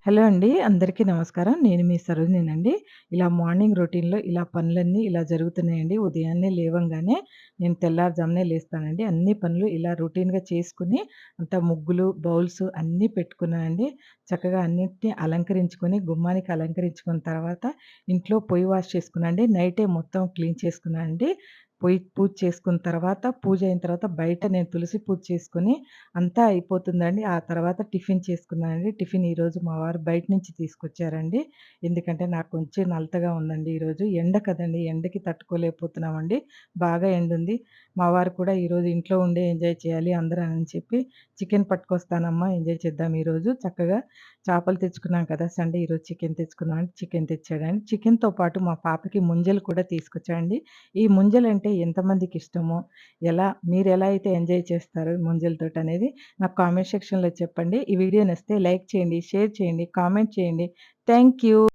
Hello అండి. అందరికీ నమస్కారం. నేను మీ సరోజినినండి. ఇలా మార్నింగ్ రొటీన్‌లో ఇలా పనులన్నీ ఇలా జరుగుతున్నాయండి. ఉదయాన్నే లేవంగానే నేను తెల్లారుజామునే లేస్తానండి. అన్ని పనులు ఇలా రొటీన్‌గా చేసుకొని, అంతా ముగ్గులు, బౌల్స్ అన్నీ పెట్టుకున్నానండి. చక్కగా అన్నిటిని అలంకరించుకొని, గుమ్మానికి అలంకరించుకున్న తర్వాత ఇంట్లో పొయ్యి వాష్ చేసుకున్నానండి. నైటే మొత్తం క్లీన్ చేసుకున్నానండి. పొయ్యి పూజ చేసుకున్న తర్వాత, పూజ అయిన తర్వాత బయట నేను తులసి పూజ చేసుకొని అంతా అయిపోతుందండి. ఆ తర్వాత టిఫిన్ చేసుకున్నానండి. టిఫిన్ ఈరోజు మా వారు బయట నుంచి తీసుకొచ్చారండి. ఎందుకంటే నాకు కొంచెం నలతగా ఉందండి ఈరోజు. ఎండ కదండీ! ఎండకి తట్టుకోలేకపోతున్నామండి. బాగా ఎండుంది. మా వారు కూడా ఈరోజు ఇంట్లో ఉండే ఎంజాయ్ చేయాలి అందరూ అని చెప్పి చికెన్ పట్టుకొస్తానమ్మా ఎంజాయ్ చేద్దాం ఈరోజు. చక్కగా చేపలు తెచ్చుకున్నాం కదా! సండే ఈరోజు చికెన్ తెచ్చుకుందాం అంటే చికెన్ తెచ్చాడండి. చికెన్‌తో పాటు మా పాపకి ముంజలు కూడా తీసుకొచ్చాడండి. ఈ ముంజలంటే ఎంతమందికిష్టమో మీరెలా అయితే ఎంజాయ్ చేస్తారు ముంజలతోటనేది నాకు కామెంట్ సెక్షన్‌లో చెప్పండి. ఈ వీడియో నచ్చితే లైక్ చేయండి, షేర్ చేయండి, కామెంట్ చేయండి. Thank you.